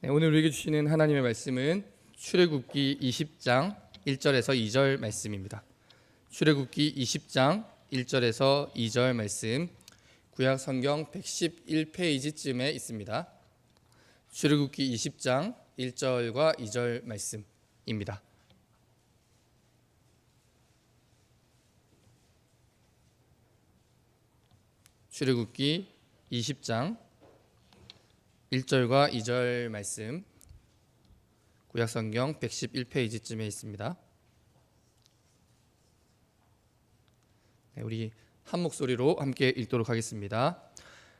네, 오늘 우리에게 주시는 하나님의 말씀은 출애굽기 20장 1절에서 2절 말씀입니다. 출애굽기 20장 1절에서 2절 말씀, 구약 성경 111페이지쯤에 있습니다. 출애굽기 20장 1절과 2절 말씀입니다. 출애굽기 20장 1절과 2절 말씀, 구약성경 111페이지쯤에 있습니다. 네, 우리 한 목소리로 함께 읽도록 하겠습니다.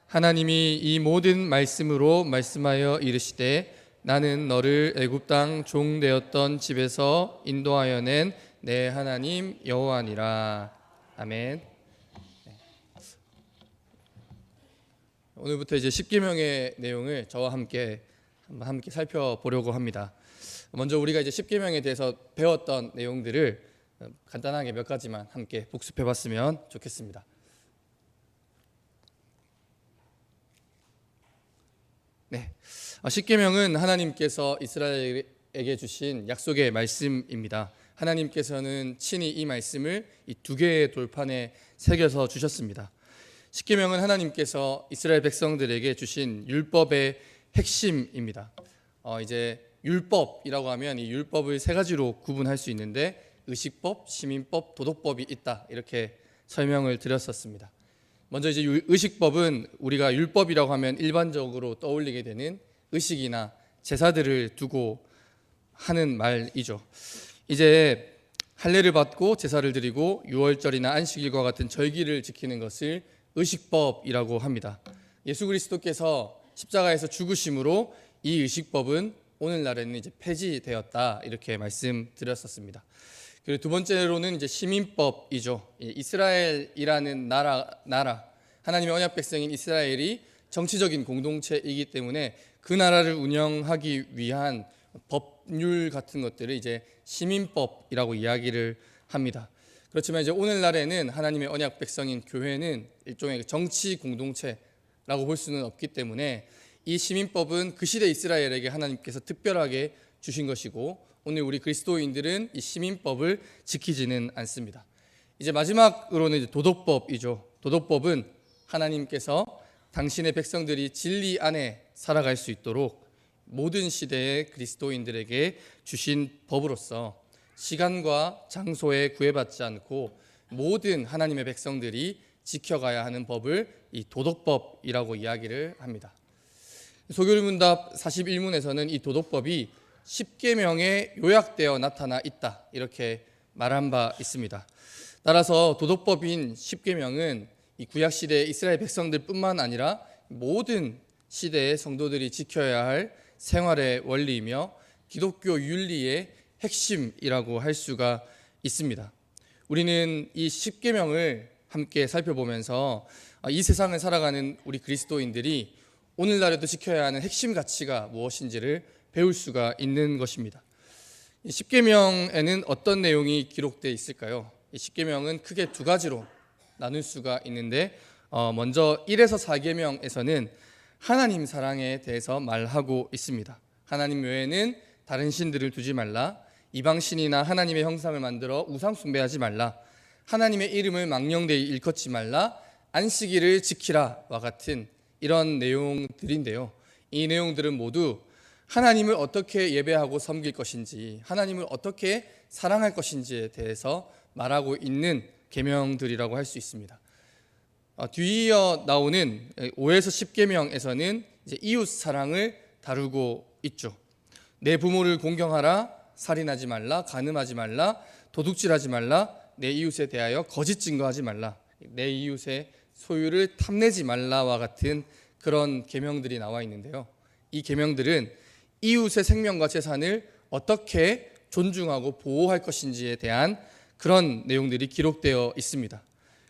하나님이 이 모든 말씀으로 말씀하여 이르시되 나는 너를 애굽 땅 종 되었던 집에서 인도하여 낸 내 하나님 여호와니라. 아멘. 오늘부터 이제 십계명의 내용을 저와 함께 살펴보려고 합니다. 먼저 우리가 이제 십계명에 대해서 배웠던 내용들을 간단하게 몇 가지만 함께 복습해봤으면 좋겠습니다. 네, 십계명은 하나님께서 이스라엘에게 주신 약속의 말씀입니다. 하나님께서는 친히 이 말씀을 이 두 개의 돌판에 새겨서 주셨습니다. 십계명은 하나님께서 이스라엘 백성들에게 주신 율법의 핵심입니다. 이제 율법이라고 하면 이 율법을 세 가지로 구분할 수 있는데 의식법, 시민법, 도덕법이 있다, 이렇게 설명을 드렸었습니다. 먼저 이제 의식법은 우리가 율법이라고 하면 일반적으로 떠올리게 되는 의식이나 제사들을 두고 하는 말이죠. 이제 할례를 받고 제사를 드리고 유월절이나 안식일과 같은 절기를 지키는 것을 의식법이라고 합니다. 예수 그리스도께서 십자가에서 죽으심으로 이 의식법은 오늘날에는 이제 폐지되었다, 이렇게 말씀드렸었습니다. 그리고 두 번째로는 이제 시민법이죠. 이스라엘이라는 나라, 하나님의 언약 백성인 이스라엘이 정치적인 공동체이기 때문에 그 나라를 운영하기 위한 법률 같은 것들을 이제 시민법이라고 이야기를 합니다. 그렇지만 이제 오늘날에는 하나님의 언약 백성인 교회는 일종의 정치 공동체라고 볼 수는 없기 때문에 이 시민법은 그 시대 이스라엘에게 하나님께서 특별하게 주신 것이고 오늘 우리 그리스도인들은 이 시민법을 지키지는 않습니다. 이제 마지막으로는 이제 도덕법이죠. 도덕법은 하나님께서 당신의 백성들이 진리 안에 살아갈 수 있도록 모든 시대의 그리스도인들에게 주신 법으로서 시간과 장소에 구애받지 않고 모든 하나님의 백성들이 지켜가야 하는 법을 이 도덕법이라고 이야기를 합니다. 소교문답 41문에서는 이 도덕법이 십계명에 요약되어 나타나 있다, 이렇게 말한 바 있습니다. 따라서 도덕법인 십계명은 이 구약시대의 이스라엘 백성들뿐만 아니라 모든 시대의 성도들이 지켜야 할 생활의 원리이며 기독교 윤리의 핵심이라고 할 수가 있습니다. 우리는 이 십계명을 함께 살펴보면서 이 세상을 살아가는 우리 그리스도인들이 오늘날에도 지켜야 하는 핵심 가치가 무엇인지를 배울 수가 있는 것입니다. 이 십계명에는 어떤 내용이 기록되어 있을까요? 이 십계명은 크게 두 가지로 나눌 수가 있는데 먼저 1에서 4계명에서는 하나님 사랑에 대해서 말하고 있습니다. 하나님 외에는 다른 신들을 두지 말라, 이방신이나 하나님의 형상을 만들어 우상 숭배하지 말라, 하나님의 이름을 망령되이 일컫지 말라, 안식일을 지키라와 같은 이런 내용들인데요. 이 내용들은 모두 하나님을 어떻게 예배하고 섬길 것인지, 하나님을 어떻게 사랑할 것인지에 대해서 말하고 있는 계명들이라고 할 수 있습니다. 뒤이어 나오는 5에서 10계명에서는 이제 이웃 사랑을 다루고 있죠. 내 부모를 공경하라, 살인하지 말라, 간음하지 말라, 도둑질하지 말라, 내 이웃에 대하여 거짓 증거하지 말라, 내 이웃의 소유를 탐내지 말라와 같은 그런 계명들이 나와 있는데요. 이 계명들은 이웃의 생명과 재산을 어떻게 존중하고 보호할 것인지에 대한 그런 내용들이 기록되어 있습니다.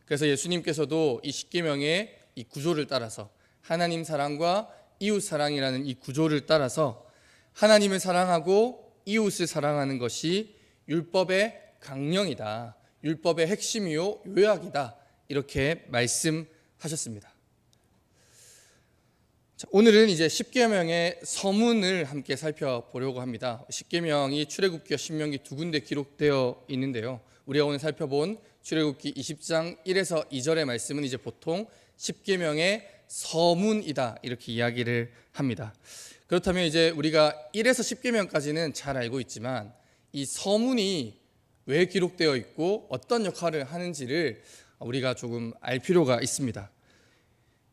그래서 예수님께서도 이 십계명의 이 구조를 따라서 하나님 사랑과 이웃 사랑이라는 이 구조를 따라서 하나님을 사랑하고 이웃을 사랑하는 것이 율법의 강령이다, 율법의 핵심이요 요약이다, 이렇게 말씀하셨습니다. 자, 오늘은 이제 십계명의 서문을 함께 살펴보려고 합니다. 십계명이 출애굽기와 신명기 두 군데 기록되어 있는데요. 우리가 오늘 살펴본 출애굽기 20장 1에서 2절의 말씀은 이제 보통 십계명의 서문이다 이렇게 이야기를 합니다. 그렇다면 이제 우리가 1에서 10계명까지는 잘 알고 있지만 이 서문이 왜 기록되어 있고 어떤 역할을 하는지를 우리가 조금 알 필요가 있습니다.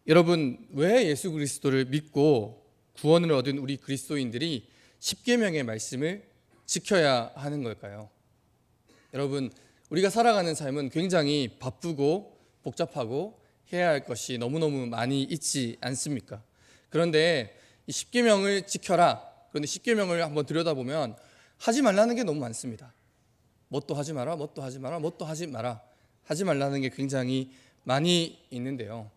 여러분, 왜 예수 그리스도를 믿고 구원을 얻은 우리 그리스도인들이 십계명의 말씀을 지켜야 하는 걸까요? 여러분, 우리가 살아가는 삶은 굉장히 바쁘고 복잡하고 해야 할 것이 너무너무 많이 있지 않습니까? 그런데 이 십계명을 지켜라. 그런데 십계명을 한번 들여다보면 하지 말라는 게 너무 많습니다. 뭣도 하지 마라, 뭣도 하지 마라, 뭣도 하지 마라. 하지 말라는 게 굉장히 많이 있는데요.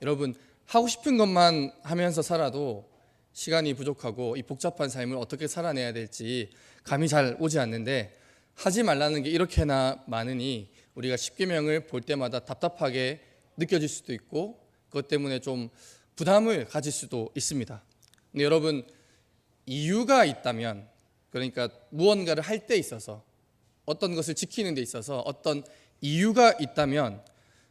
여러분, 하고 싶은 것만 하면서 살아도 시간이 부족하고 이 복잡한 삶을 어떻게 살아내야 될지 감이 잘 오지 않는데 하지 말라는 게 이렇게나 많으니 우리가 십계명을 볼 때마다 답답하게 느껴질 수도 있고 그것 때문에 좀 부담을 가질 수도 있습니다. 근데 여러분, 이유가 있다면, 그러니까 무언가를 할 때 있어서 어떤 것을 지키는 데 있어서 어떤 이유가 있다면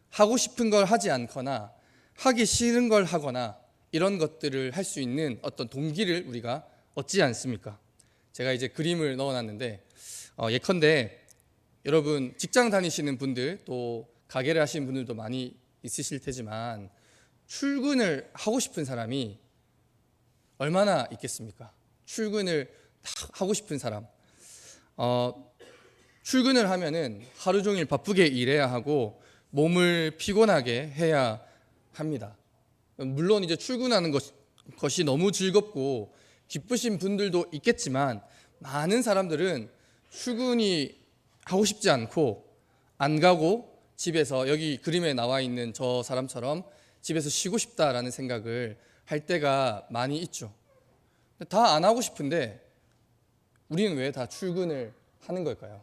하고 싶은 걸 하지 않거나 하기 싫은 걸 하거나 이런 것들을 할 수 있는 어떤 동기를 우리가 얻지 않습니까? 제가 이제 그림을 넣어놨는데 예컨대 여러분 직장 다니시는 분들 또 가게를 하시는 분들도 많이 있으실 테지만 출근을 하고 싶은 사람이 얼마나 있겠습니까? 출근을 하고 싶은 사람 출근을 하면은 하루 종일 바쁘게 일해야 하고 몸을 피곤하게 해야 합니다. 물론 이제 출근하는 것이 너무 즐겁고 기쁘신 분들도 있겠지만 많은 사람들은 출근이 하고 싶지 않고 안 가고 집에서 여기 그림에 나와 있는 저 사람처럼 집에서 쉬고 싶다라는 생각을 할 때가 많이 있죠. 다 안 하고 싶은데 우리는 왜 다 출근을 하는 걸까요?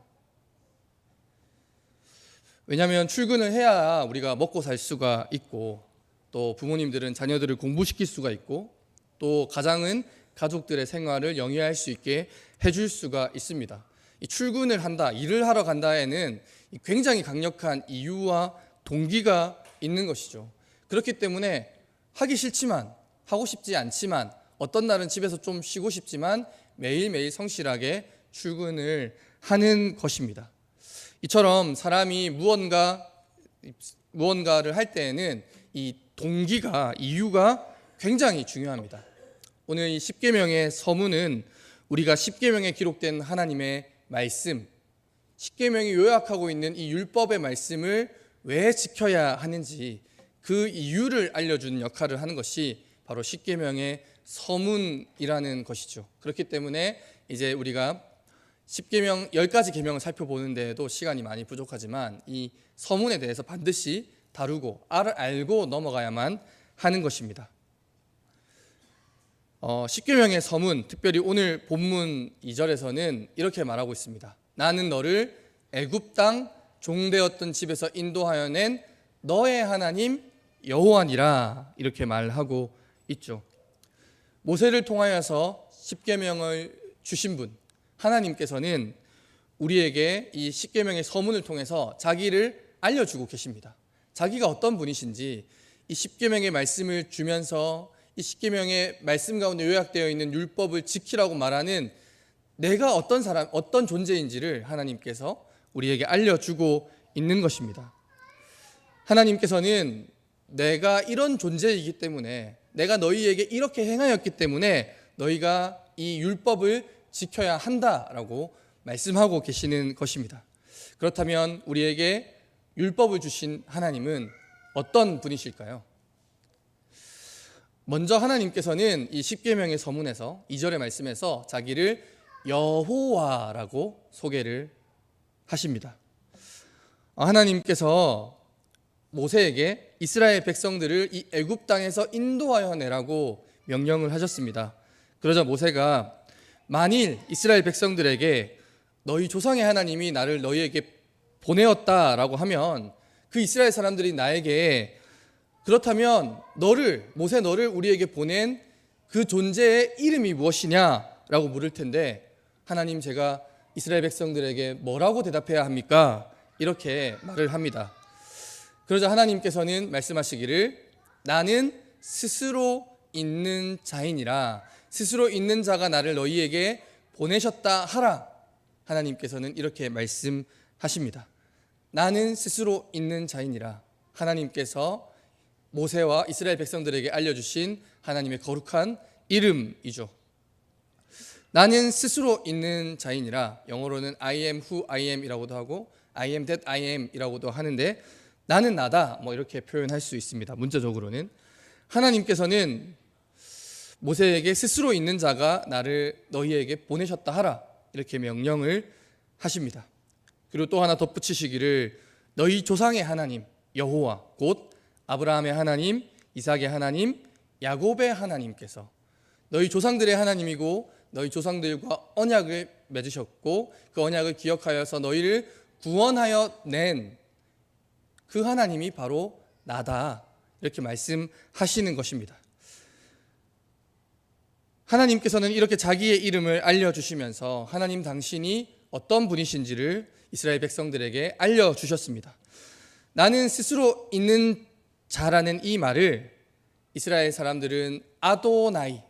왜냐하면 출근을 해야 우리가 먹고 살 수가 있고 또 부모님들은 자녀들을 공부시킬 수가 있고 또 가장은 가족들의 생활을 영위할 수 있게 해줄 수가 있습니다. 이 출근을 한다, 일을 하러 간다에는 굉장히 강력한 이유와 동기가 있는 것이죠. 그렇기 때문에 하기 싫지만, 하고 싶지 않지만, 어떤 날은 집에서 좀 쉬고 싶지만 매일매일 성실하게 출근을 하는 것입니다. 이처럼 사람이 무언가를 할 때에는 이 동기가, 이유가 굉장히 중요합니다. 오늘 이 십계명의 서문은 우리가 십계명에 기록된 하나님의 말씀, 십계명이 요약하고 있는 이 율법의 말씀을 왜 지켜야 하는지 그 이유를 알려주는 역할을 하는 것이 바로 십계명의 서문이라는 것이죠. 그렇기 때문에 이제 우리가 십계명 10가지 계명을 살펴보는데도 시간이 많이 부족하지만 이 서문에 대해서 반드시 다루고 알고 넘어가야만 하는 것입니다. 십계명의 서문, 특별히 오늘 본문 2절에서는 이렇게 말하고 있습니다. 나는 너를 애굽 땅 종되었던 집에서 인도하여 낸 너의 하나님 여호와니라 이렇게 말하고 있죠. 모세를 통하여서 십계명을 주신 분 하나님께서는 우리에게 이 십계명의 서문을 통해서 자기를 알려주고 계십니다. 자기가 어떤 분이신지 이 십계명의 말씀을 주면서 이 십계명의 말씀 가운데 요약되어 있는 율법을 지키라고 말하는 내가 어떤 사람, 어떤 존재인지를 하나님께서 우리에게 알려주고 있는 것입니다. 하나님께서는 내가 이런 존재이기 때문에 내가 너희에게 이렇게 행하였기 때문에 너희가 이 율법을 지켜야 한다라고 말씀하고 계시는 것입니다. 그렇다면 우리에게 율법을 주신 하나님은 어떤 분이실까요? 먼저 하나님께서는 이 십계명의 서문에서 2절의 말씀에서 자기를 여호와라고 소개를 하십니다. 하나님께서 모세에게 이스라엘 백성들을 이 애굽 땅에서 인도하여 내라고 명령을 하셨습니다. 그러자 모세가 만일 이스라엘 백성들에게 너희 조상의 하나님이 나를 너희에게 보내었다라고 하면 그 이스라엘 사람들이 나에게 그렇다면 너를 우리에게 보낸 그 존재의 이름이 무엇이냐라고 물을 텐데, 하나님, 제가 이스라엘 백성들에게 뭐라고 대답해야 합니까? 이렇게 말을 합니다. 그러자 하나님께서는 말씀하시기를, 나는 스스로 있는 자이니라. 스스로 있는 자가 나를 너희에게 보내셨다 하라. 하나님께서는 이렇게 말씀하십니다. 나는 스스로 있는 자이니라. 하나님께서 모세와 이스라엘 백성들에게 알려주신 하나님의 거룩한 이름이죠. 나는 스스로 있는 자이니라. 영어로는 I am who I am 이라고도 하고 I am that I am 이라고도 하는데, 나는 나다, 이렇게 표현할 수 있습니다. 문자적으로는 하나님께서는 모세에게 스스로 있는 자가 나를 너희에게 보내셨다 하라, 이렇게 명령을 하십니다. 그리고 또 하나 덧붙이시기를, 너희 조상의 하나님 여호와, 곧 아브라함의 하나님, 이삭의 하나님, 야곱의 하나님께서 너희 조상들의 하나님이고 너희 조상들과 언약을 맺으셨고 그 언약을 기억하여서 너희를 구원하여 낸 그 하나님이 바로 나다, 이렇게 말씀하시는 것입니다. 하나님께서는 이렇게 자기의 이름을 알려주시면서 하나님 당신이 어떤 분이신지를 이스라엘 백성들에게 알려주셨습니다. 나는 스스로 있는 자라는 이 말을 이스라엘 사람들은 아도나이,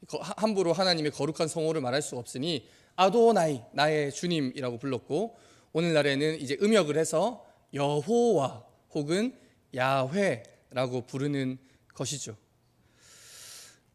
함부로 하나님의 거룩한 성호를 말할 수 없으니 아도나이, 나의 주님이라고 불렀고, 오늘날에는 이제 음역을 해서 여호와 혹은 야훼라고 부르는 것이죠.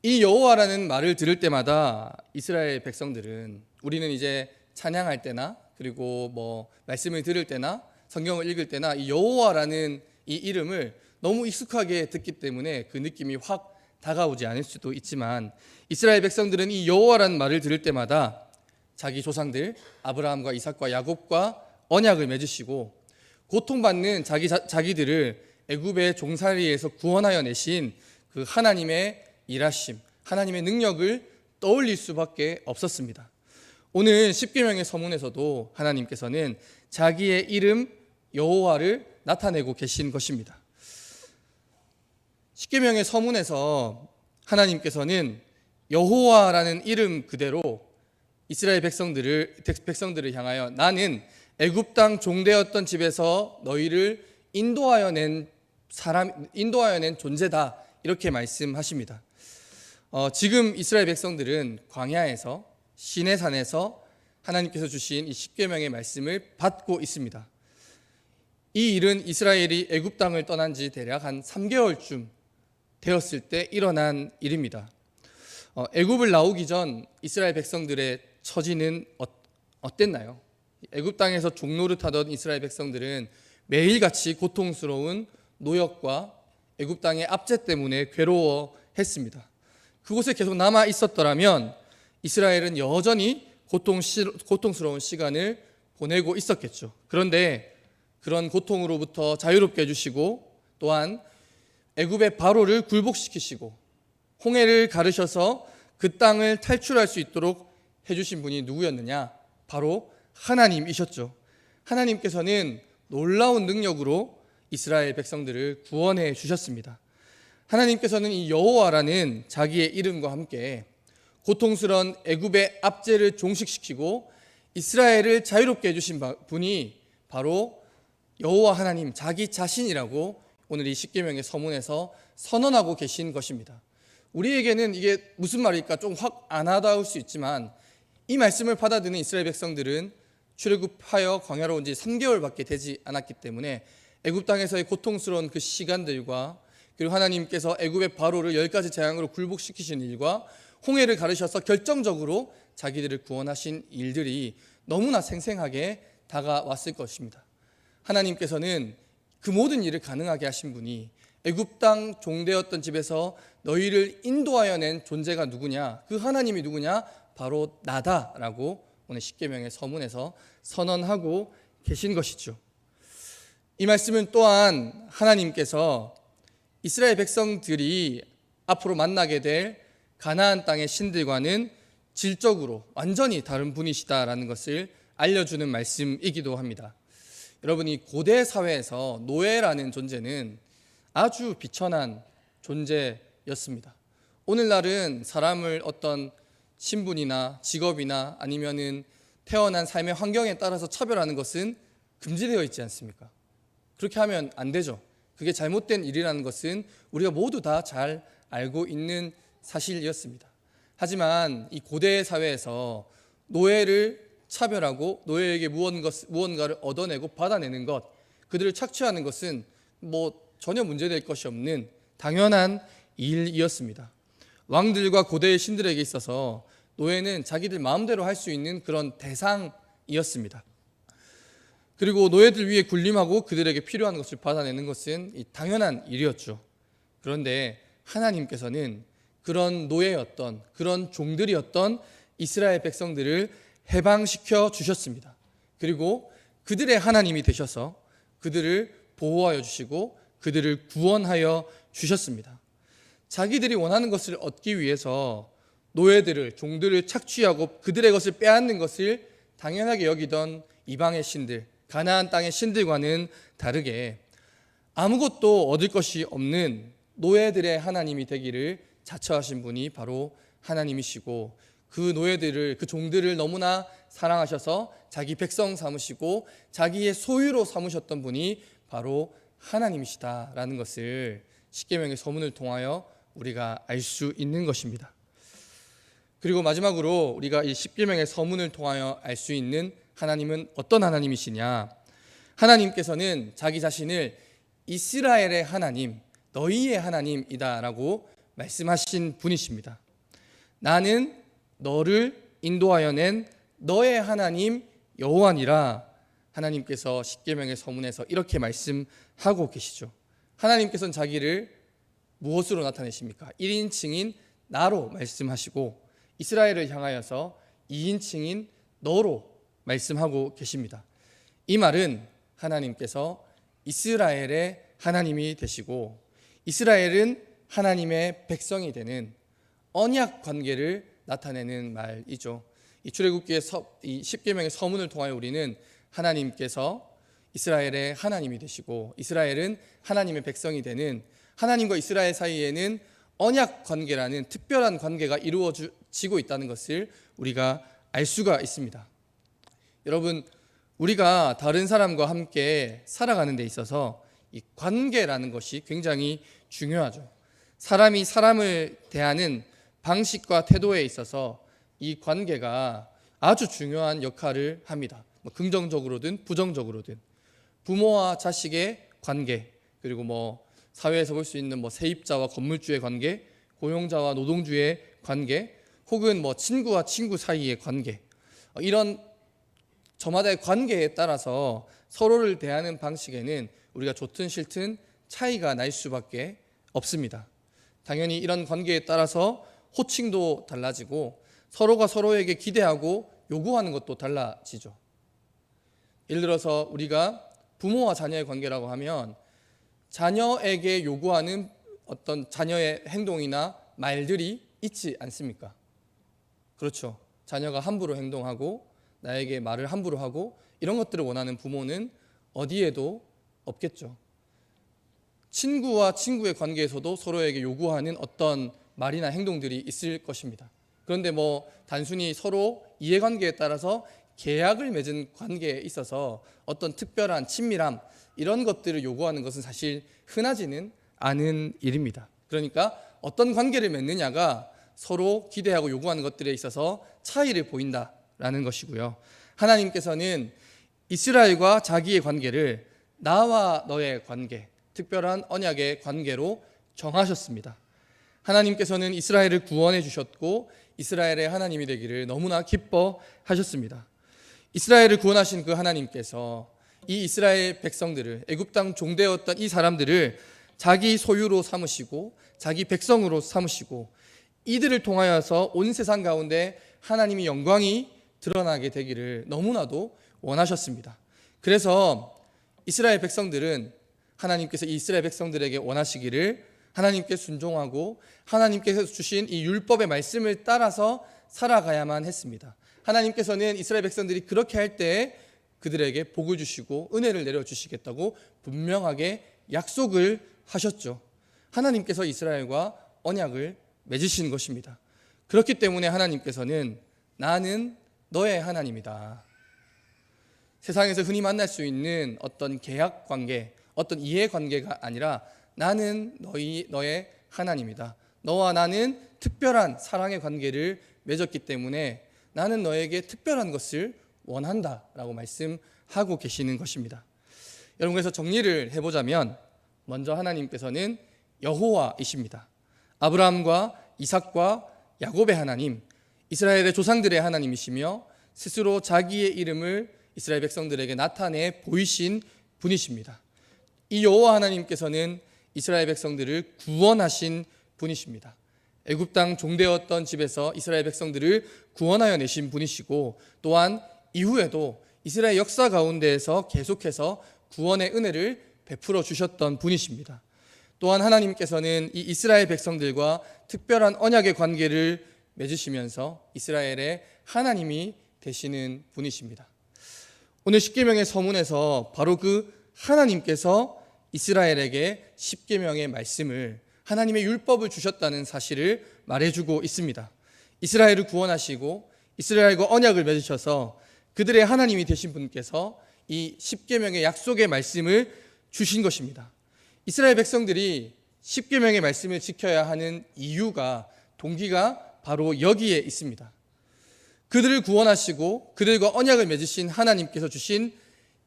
이 여호와라는 말을 들을 때마다 이스라엘 백성들은, 우리는 이제 찬양할 때나 그리고 말씀을 들을 때나 성경을 읽을 때나 이 여호와라는 이 이름을 너무 익숙하게 듣기 때문에 그 느낌이 확 다가오지 않을 수도 있지만, 이스라엘 백성들은 이 여호와라는 말을 들을 때마다 자기 조상들 아브라함과 이삭과 야곱과 언약을 맺으시고 고통받는 자기들을 애굽의 종살이에서 구원하여 내신 그 하나님의 일하심, 하나님의 능력을 떠올릴 수밖에 없었습니다. 오늘 십계명의 서문에서도 하나님께서는 자기의 이름 여호와를 나타내고 계신 것입니다. 십계명의 서문에서 하나님께서는 여호와라는 이름 그대로 이스라엘 백성들을 향하여 나는 애굽 땅 종되었던 집에서 너희를 인도하여 낸 존재다, 이렇게 말씀하십니다. 지금 이스라엘 백성들은 광야에서, 시내산에서 하나님께서 주신 이 십계명의 말씀을 받고 있습니다. 이 일은 이스라엘이 애굽 땅을 떠난 지 대략 한 3개월쯤 되었을 때 일어난 일입니다. 애굽을 나오기 전 이스라엘 백성들의 처지는 어땠나요? 애굽 땅에서 종노릇하던 이스라엘 백성들은 매일같이 고통스러운 노역과 애굽 땅의 압제 때문에 괴로워했습니다. 그곳에 계속 남아 있었더라면 이스라엘은 여전히 고통스러운 시간을 보내고 있었겠죠. 그런데 그런 고통으로부터 자유롭게 해주시고, 또한 애굽의 바로를 굴복시키시고 홍해를 가르셔서 그 땅을 탈출할 수 있도록 해주신 분이 누구였느냐? 바로 하나님이셨죠. 하나님께서는 놀라운 능력으로 이스라엘 백성들을 구원해 주셨습니다. 하나님께서는 이 여호와라는 자기의 이름과 함께 고통스러운 애굽의 압제를 종식시키고 이스라엘을 자유롭게 해주신 분이 바로 여호와 하나님 자기 자신이라고 오늘 이 십계명의 서문에서 선언하고 계신 것입니다. 우리에게는 이게 무슨 말일까 좀 확 안 와닿을 수 있지만, 이 말씀을 받아들이는 이스라엘 백성들은 출애굽하여 광야로 온 지 3개월밖에 되지 않았기 때문에 애굽 땅에서의 고통스러운 그 시간들과, 그리고 하나님께서 애굽의 바로를 10가지 재앙으로 굴복시키신 일과 홍해를 가르셔서 결정적으로 자기들을 구원하신 일들이 너무나 생생하게 다가왔을 것입니다. 하나님께서는 그 모든 일을 가능하게 하신 분이 애굽 땅 종되었던 집에서 너희를 인도하여 낸 존재가 누구냐? 그 하나님이 누구냐? 바로 나다라고 오늘 십계명의 서문에서 선언하고 계신 것이죠. 이 말씀은 또한 하나님께서 이스라엘 백성들이 앞으로 만나게 될 가나안 땅의 신들과는 질적으로 완전히 다른 분이시다라는 것을 알려주는 말씀이기도 합니다. 여러분이 고대 사회에서 노예라는 존재는 아주 비천한 존재였습니다. 오늘날은 사람을 어떤 신분이나 직업이나 아니면은 태어난 삶의 환경에 따라서 차별하는 것은 금지되어 있지 않습니까? 그렇게 하면 안 되죠. 그게 잘못된 일이라는 것은 우리가 모두 다 잘 알고 있는 사실이었습니다. 하지만 이 고대 사회에서 노예를 차별하고 노예에게 무언가를 얻어내고 받아내는 것, 그들을 착취하는 것은 전혀 문제될 것이 없는 당연한 일이었습니다. 왕들과 고대의 신들에게 있어서 노예는 자기들 마음대로 할 수 있는 그런 대상이었습니다. 그리고 노예들 위에 군림하고 그들에게 필요한 것을 받아내는 것은 당연한 일이었죠. 그런데 하나님께서는 그런 노예였던, 그런 종들이었던 이스라엘 백성들을 해방시켜 주셨습니다. 그리고 그들의 하나님이 되셔서 그들을 보호하여 주시고 그들을 구원하여 주셨습니다. 자기들이 원하는 것을 얻기 위해서 노예들을, 종들을 착취하고 그들의 것을 빼앗는 것을 당연하게 여기던 이방의 신들, 가나안 땅의 신들과는 다르게 아무것도 얻을 것이 없는 노예들의 하나님이 되기를 자처하신 분이 바로 하나님이시고, 그 노예들을, 그 종들을 너무나 사랑하셔서 자기 백성 삼으시고 자기의 소유로 삼으셨던 분이 바로 하나님이시다라는 것을 십계명의 서문을 통하여 우리가 알 수 있는 것입니다. 그리고 마지막으로 우리가 이 십계명의 서문을 통하여 알 수 있는 하나님은 어떤 하나님이시냐? 하나님께서는 자기 자신을 이스라엘의 하나님, 너희의 하나님이다라고 말씀하신 분이십니다. 나는 너를 인도하여 낸 너의 하나님 여호와니라. 하나님께서 십계명의 서문에서 이렇게 말씀하고 계시죠. 하나님께서는 자기를 무엇으로 나타내십니까? 1인칭인 나로 말씀하시고 이스라엘을 향하여서 2인칭인 너로 말씀하고 계십니다. 이 말은 하나님께서 이스라엘의 하나님이 되시고 이스라엘은 하나님의 백성이 되는 언약 관계를 나타내는 말이죠. 이 출애굽기의 이 십계명의 서문을 통하여 우리는 하나님께서 이스라엘의 하나님이 되시고 이스라엘은 하나님의 백성이 되는, 하나님과 이스라엘 사이에는 언약 관계라는 특별한 관계가 이루어지고 있다는 것을 우리가 알 수가 있습니다. 여러분, 우리가 다른 사람과 함께 살아가는 데 있어서 이 관계라는 것이 굉장히 중요하죠. 사람이 사람을 대하는 방식과 태도에 있어서 이 관계가 아주 중요한 역할을 합니다. 긍정적으로든 부정적으로든. 부모와 자식의 관계, 그리고 사회에서 볼 수 있는 세입자와 건물주의 관계, 고용자와 노동주의 관계, 혹은 친구와 친구 사이의 관계, 이런 저마다의 관계에 따라서 서로를 대하는 방식에는 우리가 좋든 싫든 차이가 날 수밖에 없습니다. 당연히 이런 관계에 따라서 호칭도 달라지고 서로가 서로에게 기대하고 요구하는 것도 달라지죠. 예를 들어서 우리가 부모와 자녀의 관계라고 하면 자녀에게 요구하는 어떤 자녀의 행동이나 말들이 있지 않습니까? 그렇죠. 자녀가 함부로 행동하고 나에게 말을 함부로 하고 이런 것들을 원하는 부모는 어디에도 없겠죠. 친구와 친구의 관계에서도 서로에게 요구하는 어떤 말이나 행동들이 있을 것입니다. 그런데 단순히 서로 이해관계에 따라서 계약을 맺은 관계에 있어서 어떤 특별한 친밀함, 이런 것들을 요구하는 것은 사실 흔하지는 않은 일입니다. 그러니까 어떤 관계를 맺느냐가 서로 기대하고 요구하는 것들에 있어서 차이를 보인다라는 것이고요. 하나님께서는 이스라엘과 자기의 관계를 나와 너의 관계, 특별한 언약의 관계로 정하셨습니다. 하나님께서는 이스라엘을 구원해 주셨고 이스라엘의 하나님이 되기를 너무나 기뻐하셨습니다. 이스라엘을 구원하신 그 하나님께서 이 이스라엘 백성들을, 애굽 땅 종되었던 이 사람들을 자기 소유로 삼으시고 자기 백성으로 삼으시고 이들을 통하여서 온 세상 가운데 하나님의 영광이 드러나게 되기를 너무나도 원하셨습니다. 그래서 이스라엘 백성들은 하나님께서 이 이스라엘 백성들에게 원하시기를 하나님께 순종하고 하나님께서 주신 이 율법의 말씀을 따라서 살아가야만 했습니다. 하나님께서는 이스라엘 백성들이 그렇게 할 때 그들에게 복을 주시고 은혜를 내려주시겠다고 분명하게 약속을 하셨죠. 하나님께서 이스라엘과 언약을 맺으시는 것입니다. 그렇기 때문에 하나님께서는 나는 너의 하나님이다. 세상에서 흔히 만날 수 있는 어떤 계약 관계, 어떤 이해 관계가 아니라 나는 너의 하나님이다. 너와 나는 특별한 사랑의 관계를 맺었기 때문에 나는 너에게 특별한 것을 원한다라고 말씀하고 계시는 것입니다. 여러분, 그래서 정리를 해보자면 먼저 하나님께서는 여호와이십니다. 아브라함과 이삭과 야곱의 하나님, 이스라엘의 조상들의 하나님이시며 스스로 자기의 이름을 이스라엘 백성들에게 나타내 보이신 분이십니다. 이 여호와 하나님께서는 이스라엘 백성들을 구원하신 분이십니다. 애굽 땅 종되었던 집에서 이스라엘 백성들을 구원하여 내신 분이시고, 또한 이후에도 이스라엘 역사 가운데에서 계속해서 구원의 은혜를 베풀어 주셨던 분이십니다. 또한 하나님께서는 이 이스라엘 백성들과 특별한 언약의 관계를 맺으시면서 이스라엘의 하나님이 되시는 분이십니다. 오늘 십계명의 서문에서 바로 그 하나님께서 이스라엘에게 십계명의 말씀을, 하나님의 율법을 주셨다는 사실을 말해주고 있습니다. 이스라엘을 구원하시고 이스라엘과 언약을 맺으셔서 그들의 하나님이 되신 분께서 이 십계명의 약속의 말씀을 주신 것입니다. 이스라엘 백성들이 십계명의 말씀을 지켜야 하는 이유가, 동기가 바로 여기에 있습니다. 그들을 구원하시고 그들과 언약을 맺으신 하나님께서 주신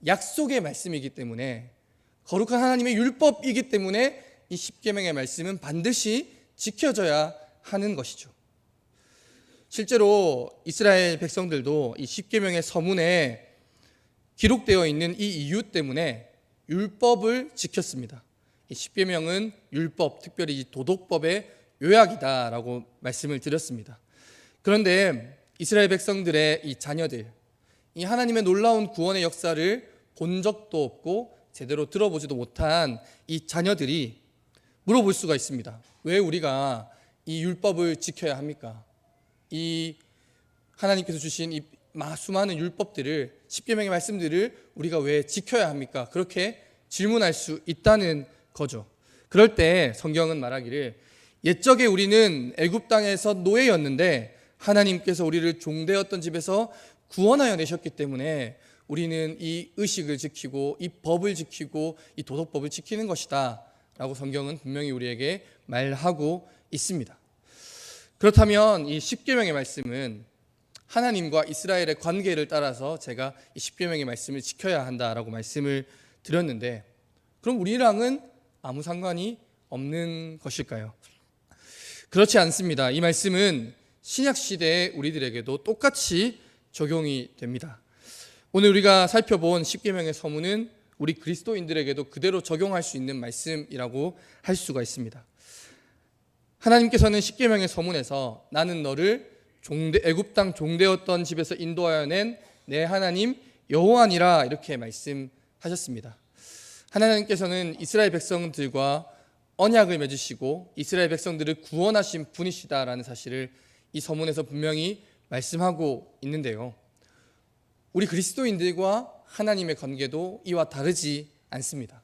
약속의 말씀이기 때문에, 거룩한 하나님의 율법이기 때문에 이 십계명의 말씀은 반드시 지켜져야 하는 것이죠. 실제로 이스라엘 백성들도 이 십계명의 서문에 기록되어 있는 이 이유 때문에 율법을 지켰습니다. 이 십계명은 율법, 특별히 이 도덕법의 요약이다라고 말씀을 드렸습니다. 그런데 이스라엘 백성들의 이 자녀들, 이 하나님의 놀라운 구원의 역사를 본 적도 없고 제대로 들어보지도 못한 이 자녀들이 물어볼 수가 있습니다. 왜 우리가 이 율법을 지켜야 합니까? 이 하나님께서 주신 이 수많은 율법들을, 십계명의 말씀들을 우리가 왜 지켜야 합니까? 그렇게 질문할 수 있다는 거죠. 그럴 때 성경은 말하기를, 옛적에 우리는 애굽 땅에서 노예였는데 하나님께서 우리를 종되었던 집에서 구원하여 내셨기 때문에 우리는 이 의식을 지키고 이 법을 지키고 이 도덕법을 지키는 것이다 라고 성경은 분명히 우리에게 말하고 있습니다. 그렇다면 이 십계명의 말씀은 하나님과 이스라엘의 관계를 따라서 제가 이 십계명의 말씀을 지켜야 한다라고 말씀을 드렸는데, 그럼 우리랑은 아무 상관이 없는 것일까요? 그렇지 않습니다. 이 말씀은 신약 시대의 우리들에게도 똑같이 적용이 됩니다. 오늘 우리가 살펴본 십계명의 서문은 우리 그리스도인들에게도 그대로 적용할 수 있는 말씀이라고 할 수가 있습니다. 하나님께서는 십계명의 서문에서 나는 너를 애굽 땅 종되었던 집에서 인도하여 낸 내 하나님 여호와니라 이렇게 말씀하셨습니다. 하나님께서는 이스라엘 백성들과 언약을 맺으시고 이스라엘 백성들을 구원하신 분이시다라는 사실을 이 서문에서 분명히 말씀하고 있는데요. 우리 그리스도인들과 하나님의 관계도 이와 다르지 않습니다.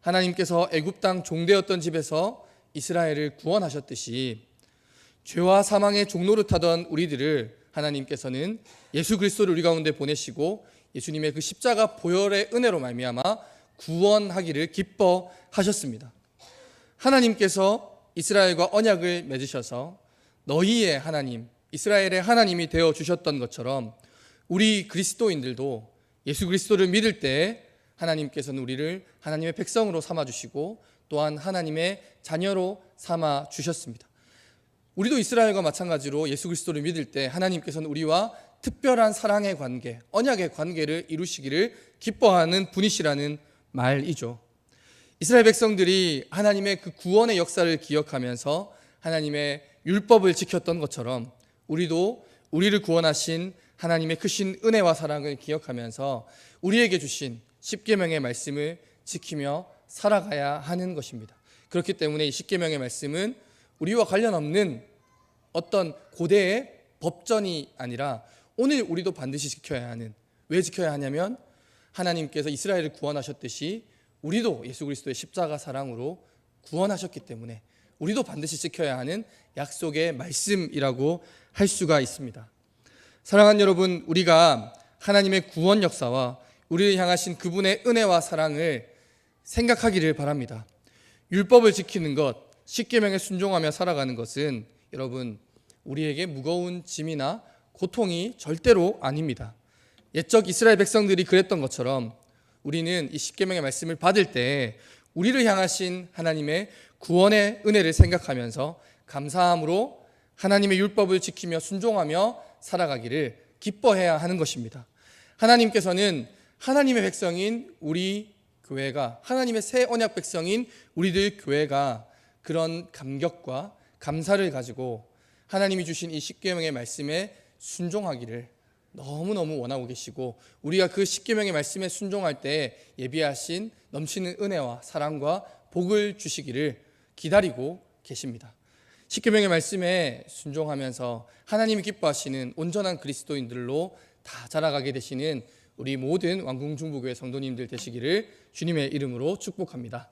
하나님께서 애굽 땅 종되었던 집에서 이스라엘을 구원하셨듯이 죄와 사망의 종노릇하던 우리들을 하나님께서는 예수 그리스도를 우리 가운데 보내시고 예수님의 그 십자가 보혈의 은혜로 말미암아 구원하기를 기뻐하셨습니다. 하나님께서 이스라엘과 언약을 맺으셔서 너희의 하나님, 이스라엘의 하나님이 되어 주셨던 것처럼 우리 그리스도인들도 예수 그리스도를 믿을 때 하나님께서는 우리를 하나님의 백성으로 삼아 주시고 또한 하나님의 자녀로 삼아 주셨습니다. 우리도 이스라엘과 마찬가지로 예수 그리스도를 믿을 때 하나님께서는 우리와 특별한 사랑의 관계, 언약의 관계를 이루시기를 기뻐하는 분이시라는 말이죠. 이스라엘 백성들이 하나님의 그 구원의 역사를 기억하면서 하나님의 율법을 지켰던 것처럼 우리도 우리를 구원하신 하나님의 크신 은혜와 사랑을 기억하면서 우리에게 주신 십계명의 말씀을 지키며 살아가야 하는 것입니다. 그렇기 때문에 이 십계명의 말씀은 우리와 관련 없는 어떤 고대의 법전이 아니라 오늘 우리도 반드시 지켜야 하는, 왜 지켜야 하냐면 하나님께서 이스라엘을 구원하셨듯이 우리도 예수 그리스도의 십자가 사랑으로 구원하셨기 때문에 우리도 반드시 지켜야 하는 약속의 말씀이라고 할 수가 있습니다. 사랑하는 여러분, 우리가 하나님의 구원 역사와 우리를 향하신 그분의 은혜와 사랑을 생각하기를 바랍니다. 율법을 지키는 것, 십계명에 순종하며 살아가는 것은 여러분 우리에게 무거운 짐이나 고통이 절대로 아닙니다. 옛적 이스라엘 백성들이 그랬던 것처럼 우리는 이 십계명의 말씀을 받을 때 우리를 향하신 하나님의 구원의 은혜를 생각하면서 감사함으로 하나님의 율법을 지키며 순종하며 살아가기를 기뻐해야 하는 것입니다. 하나님께서는 하나님의 백성인 우리 교회가, 하나님의 새 언약 백성인 우리들 교회가 그런 감격과 감사를 가지고 하나님이 주신 이 십계명의 말씀에 순종하기를 너무너무 원하고 계시고, 우리가 그 십계명의 말씀에 순종할 때 예비하신 넘치는 은혜와 사랑과 복을 주시기를 기다리고 계십니다. 십계명의 말씀에 순종하면서 하나님이 기뻐하시는 온전한 그리스도인들로 다 자라가게 되시는 우리 모든 왕궁중부교회 성도님들 되시기를 주님의 이름으로 축복합니다.